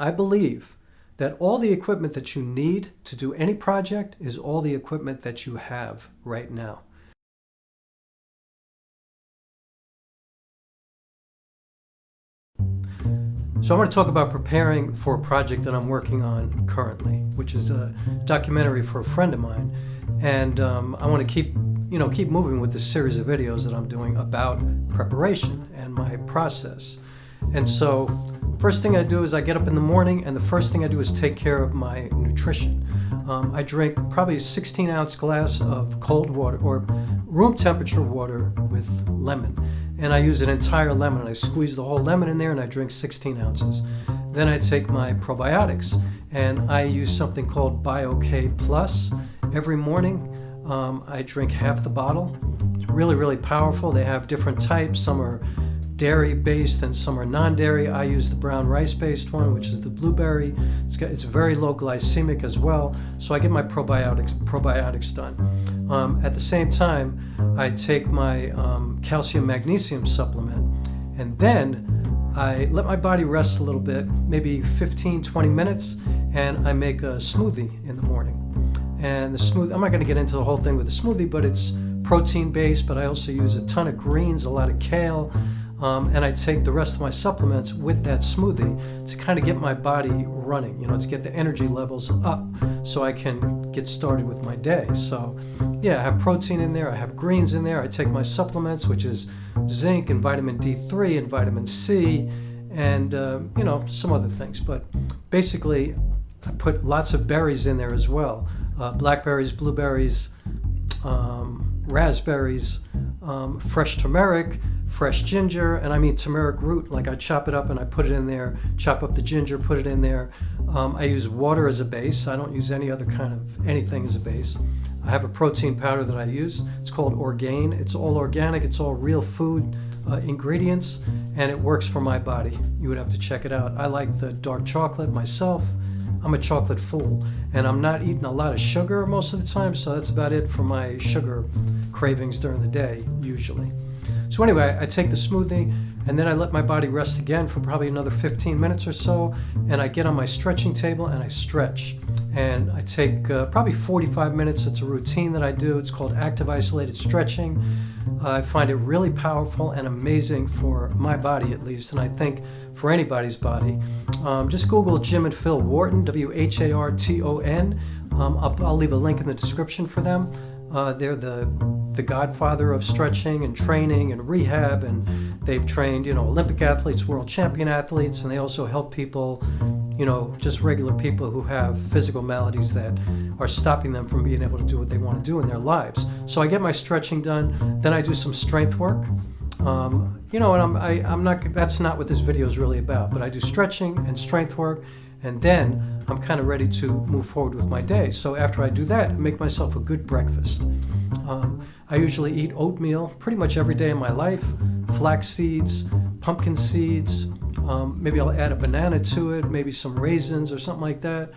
I believe that all the equipment that you need to do any project is all the equipment that you have right now. So I want to talk about preparing for a project that I'm working on currently, which is a documentary for a friend of mine. And I want to keep moving with this series of videos that I'm doing about preparation and my process. And so first thing I do is I get up in the morning, and the first thing I do is take care of my nutrition. I drink probably a 16-ounce glass of cold water or room temperature water with lemon. And I use an entire lemon, and I squeeze the whole lemon in there, and I drink 16 ounces. Then I take my probiotics, and I use something called BioK Plus every morning. I drink half the bottle. It's really, really powerful. They have different types. Some are dairy-based and some are non-dairy. I use the brown rice-based one, which is the blueberry. It's very low glycemic as well, so I get my probiotics done. At the same time, I take my calcium magnesium supplement, and then I let my body rest a little bit, maybe 15-20 minutes, and I make a smoothie in the morning. And the smoothie, I'm not going to get into the whole thing with the smoothie, but it's protein-based, but I also use a ton of greens, a lot of kale, and I take the rest of my supplements with that smoothie to kind of get my body running, to get the energy levels up so I can get started with my day. So yeah, I have protein in there, I have greens in there, I take my supplements, which is zinc and vitamin D3 and vitamin C and some other things. But basically I put lots of berries in there as well. Blackberries, blueberries, raspberries, fresh turmeric, fresh ginger, and I mean turmeric root. Like I chop it up and I put it in there, chop up the ginger, put it in there. I use water as a base. I don't use any other kind of anything as a base. I have a protein powder that I use. It's called Orgain. It's all organic. It's all real food ingredients, and it works for my body. You would have to check it out. I like the dark chocolate myself. I'm a chocolate fool, and I'm not eating a lot of sugar most of the time, so that's about it for my sugar cravings during the day, usually. So anyway, I take the smoothie, and then I let my body rest again for probably another 15 minutes or so, and I get on my stretching table and I stretch. And I take probably 45 minutes. It's a routine that I do. It's called active isolated stretching. I find it really powerful and amazing for my body, at least, and I think for anybody's body. Just Google Jim and Phil Wharton, W-H-A-R-T-O-N. I'll leave a link in the description for them. They're the godfather of stretching and training and rehab, and they've trained, Olympic athletes, world champion athletes, and they also help people, just regular people who have physical maladies that are stopping them from being able to do what they want to do in their lives. So I get my stretching done, then I do some strength work. And I'm not, that's not what this video is really about, but I do stretching and strength work, and then I'm kind of ready to move forward with my day. So after I do that, I make myself a good breakfast. I usually eat oatmeal pretty much every day of my life, flax seeds, pumpkin seeds, maybe I'll add a banana to it, maybe some raisins or something like that.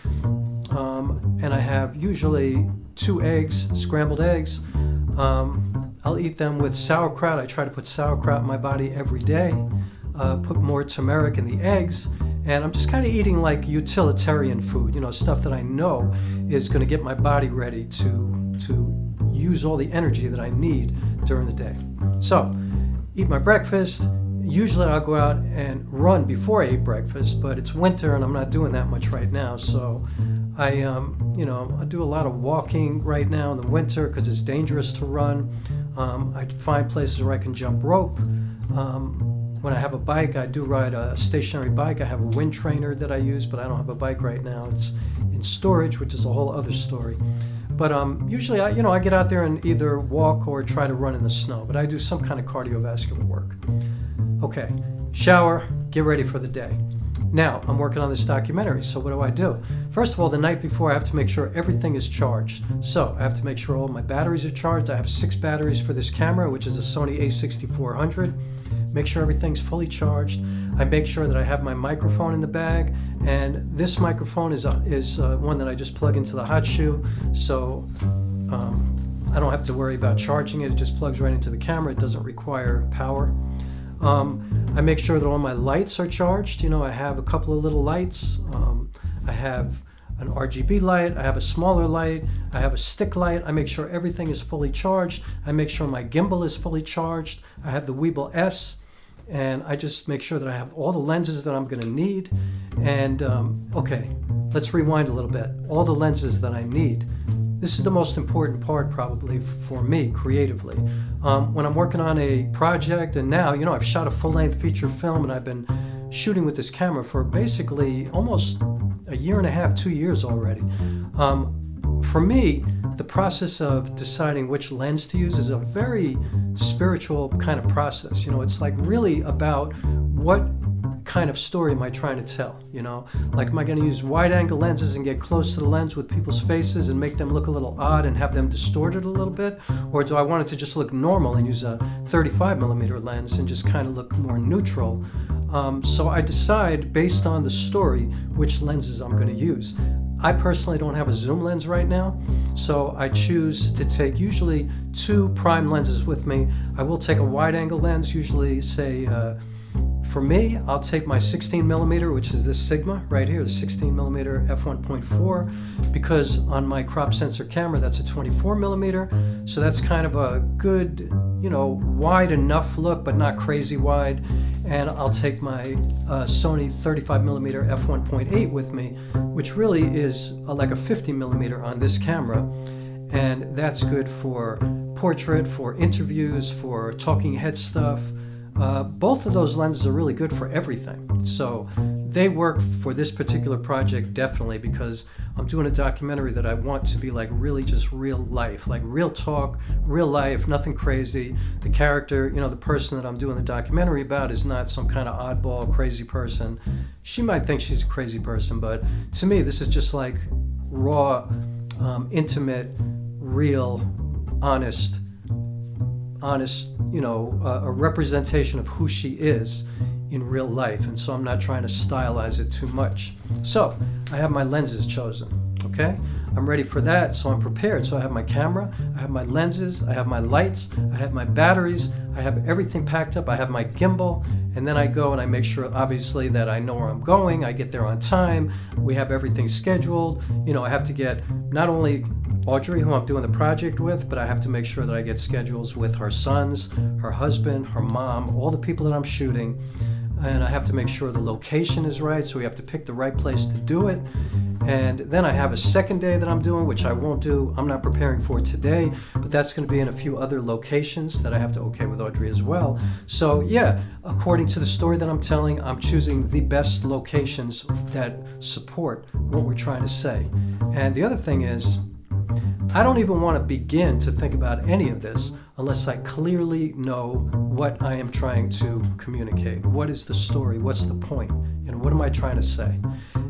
And I have usually 2 eggs, scrambled eggs. I'll eat them with sauerkraut. I try to put sauerkraut in my body every day, put more turmeric in the eggs, and I'm just kind of eating like utilitarian food, stuff that I know is going to get my body ready to use all the energy that I need during the day. So, eat my breakfast. Usually I'll go out and run before I eat breakfast, but it's winter and I'm not doing that much right now, so I do a lot of walking right now in the winter because it's dangerous to run. I find places where I can jump rope. When I have a bike, I do ride a stationary bike. I have a wind trainer that I use, but I don't have a bike right now. It's in storage, which is a whole other story. But usually, I get out there and either walk or try to run in the snow, but I do some kind of cardiovascular work. Okay, shower, get ready for the day. Now, I'm working on this documentary, so what do I do? First of all, the night before, I have to make sure everything is charged. So, I have to make sure all my batteries are charged. I have 6 batteries for this camera, which is a Sony a6400. Make sure everything's fully charged. I make sure that I have my microphone in the bag, and this microphone is one that I just plug into the hot shoe, so I don't have to worry about charging it. It just plugs right into the camera. It doesn't require power. I make sure that all my lights are charged. You know, I have a couple of little lights. I have an RGB light, I have a smaller light, I have a stick light. I make sure everything is fully charged. I make sure my gimbal is fully charged. I have the Weebill S, and I just make sure that I have all the lenses that I'm going to need. And okay, let's rewind a little bit. All the lenses that I need. This is the most important part probably for me creatively. When I'm working on a project, and now, you know, I've shot a full-length feature film and I've been shooting with this camera for basically almost a year and a half, 2 years already. For me, the process of deciding which lens to use is a very spiritual kind of process. You know, it's like really about what kind of story am I trying to tell, you know? Like, am I going to use wide-angle lenses and get close to the lens with people's faces and make them look a little odd and have them distorted a little bit? Or do I want it to just look normal and use a 35mm lens and just kind of look more neutral? So I decide based on the story which lenses I'm going to use. I personally don't have a zoom lens right now, so I choose to take usually 2 prime lenses with me. I will take a wide-angle lens, usually say, for me, I'll take my 16mm, which is this Sigma right here, the 16mm f1.4, because on my crop sensor camera, that's a 24mm. So that's kind of a good, you know, wide enough look, but not crazy wide. And I'll take my Sony 35mm f1.8 with me, which really is like a 50mm on this camera. And that's good for portrait, for interviews, for talking head stuff. Both of those lenses are really good for everything. So they work for this particular project definitely, because I'm doing a documentary that I want to be like really just real life, like real talk, real life, nothing crazy. The character, you know, the person that I'm doing the documentary about is not some kind of oddball crazy person. She might think she's a crazy person, but to me this is just like raw, intimate, real, honest, you know, a representation of who she is in real life. And so I'm not trying to stylize it too much. So I have my lenses chosen, okay? I'm ready for that, so I'm prepared. So I have my camera, I have my lenses, I have my lights, I have my batteries, I have everything packed up, I have my gimbal, and then I go and I make sure, obviously, that I know where I'm going, I get there on time, we have everything scheduled. You know, I have to get not only Audrey, who I'm doing the project with, but I have to make sure that I get schedules with her sons, her husband, her mom, all the people that I'm shooting. And I have to make sure the location is right, so we have to pick the right place to do it. And then I have a second day that I'm doing, which I won't do. I'm not preparing for today, but that's going to be in a few other locations that I have to okay with Audrey as well. So yeah, according to the story that I'm telling, I'm choosing the best locations that support what we're trying to say. And the other thing is, I don't even want to begin to think about any of this unless I clearly know what I am trying to communicate. What is the story? What's the point? You know, what am I trying to say?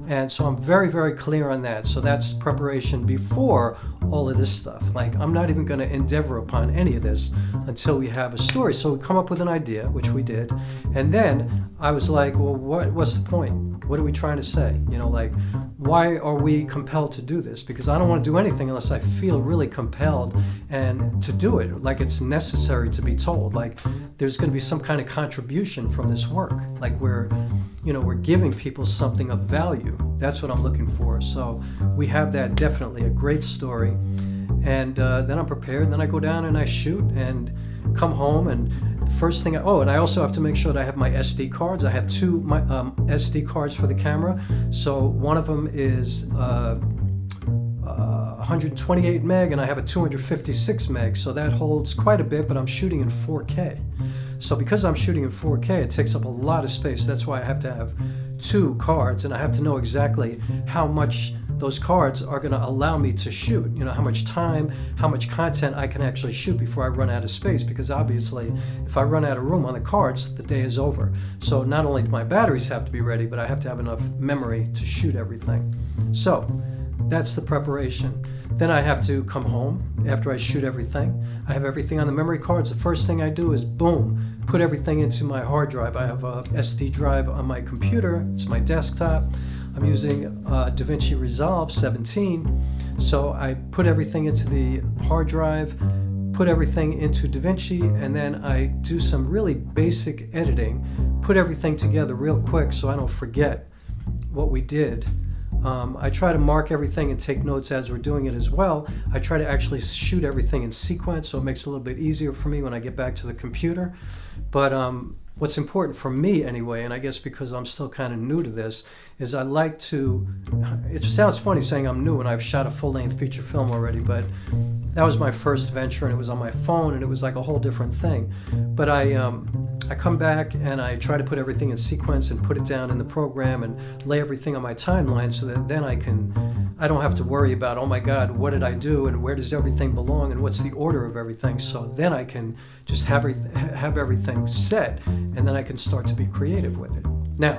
And so I'm very, very clear on that. So that's preparation before all of this stuff. Like, I'm not even going to endeavor upon any of this until we have a story. So we come up with an idea, which we did. And then I was like, well, what's the point? What are we trying to say? You know, like, why are we compelled to do this? Because I don't want to do anything unless I feel really compelled and to do it. Like, it's necessary to be told. Like, there's going to be some kind of contribution from this work. Like, we're giving people something of value. That's what I'm looking for. So we have that, definitely a great story. And then I'm prepared. And then I go down and I shoot and come home. And the first thing, and I also have to make sure that I have my SD cards. I have 2 SD cards for the camera. So one of them is 128 meg, and I have a 256 meg. So that holds quite a bit, but I'm shooting in 4K. So because I'm shooting in 4K, it takes up a lot of space. That's why I have to have 2 cards, and I have to know exactly how much those cards are going to allow me to shoot. You know, how much time, how much content I can actually shoot before I run out of space, because obviously if I run out of room on the cards, the day is over. So not only do my batteries have to be ready, but I have to have enough memory to shoot everything. So that's the preparation. Then I have to come home after I shoot everything. I have everything on the memory cards. The first thing I do is, boom, put everything into my hard drive. I have a SD drive on my computer. It's my desktop. I'm using DaVinci Resolve 17. So I put everything into the hard drive, put everything into DaVinci, and then I do some really basic editing, put everything together real quick so I don't forget what we did. I try to mark everything and take notes as we're doing it as well. I try to actually shoot everything in sequence so it makes it a little bit easier for me when I get back to the computer. But what's important for me anyway, and I guess because I'm still kind of new to this, is I like to, it sounds funny saying I'm new and I've shot a full-length feature film already, but that was my first venture and it was on my phone and it was like a whole different thing. But I come back and I try to put everything in sequence and put it down in the program and lay everything on my timeline so that then I don't have to worry about, oh my God, what did I do and where does everything belong and what's the order of everything. So then I can just have everything set and then I can start to be creative with it. Now,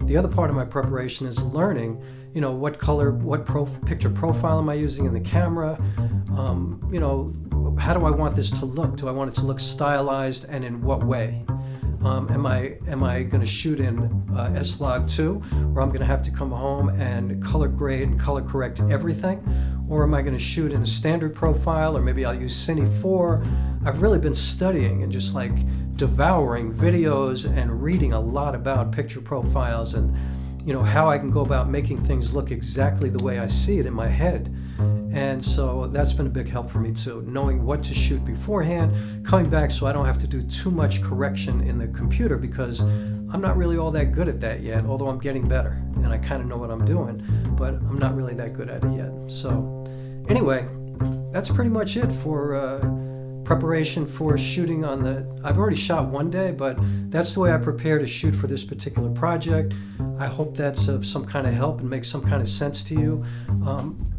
the other part of my preparation is learning, you know, what color, what picture profile am I using in the camera? You know, how do I want this to look? Do I want it to look stylized, and in what way? Am I going to shoot in S-Log2, or I'm going to have to come home and color grade and color correct everything? Or am I going to shoot in a standard profile, or maybe I'll use Cine 4? I've really been studying and just like devouring videos and reading a lot about picture profiles and, you know, how I can go about making things look exactly the way I see it in my head. And so that's been a big help for me too, knowing what to shoot beforehand, coming back so I don't have to do too much correction in the computer, because I'm not really all that good at that yet, although I'm getting better and I kind of know what I'm doing, but I'm not really that good at it yet. So anyway, that's pretty much it for preparation for shooting on the, I've already shot one day, but that's the way I prepare to shoot for this particular project. I hope that's of some kind of help and makes some kind of sense to you.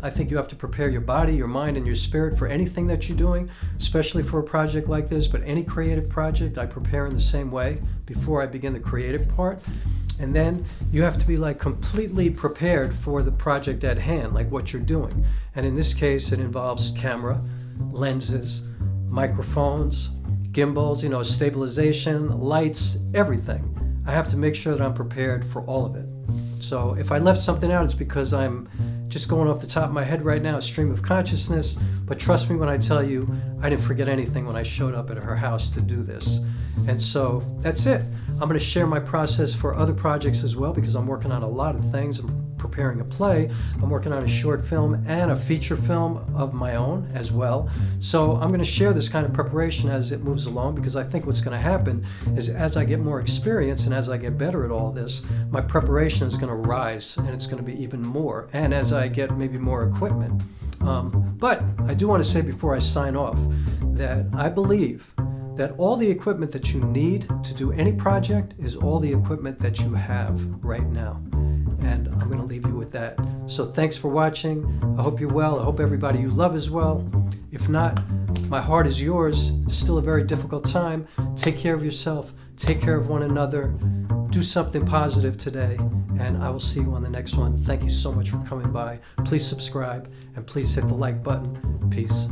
I think you have to prepare your body, your mind, and your spirit for anything that you're doing, especially for a project like this, but any creative project, I prepare in the same way before I begin the creative part. And then you have to be like completely prepared for the project at hand, like what you're doing. And in this case, it involves camera, lenses, microphones, gimbals, you know, stabilization, lights, everything. I have to make sure that I'm prepared for all of it. So if I left something out, it's because I'm just going off the top of my head right now, a stream of consciousness. But trust me when I tell you, I didn't forget anything when I showed up at her house to do this. And so that's it. I'm going to share my process for other projects as well, because I'm working on a lot of things. I'm preparing a play. I'm working on a short film and a feature film of my own as well. So I'm going to share this kind of preparation as it moves along, because I think what's going to happen is as I get more experience and as I get better at all this, my preparation is going to rise and it's going to be even more. And as I get maybe more equipment. But I do want to say before I sign off that I believe that all the equipment that you need to do any project is all the equipment that you have right now. And I'm going to leave you with that. So thanks for watching. I hope you're well. I hope everybody you love is well. If not, my heart is yours. It's still a very difficult time. Take care of yourself. Take care of one another. Do something positive today. And I will see you on the next one. Thank you so much for coming by. Please subscribe and please hit the like button. Peace.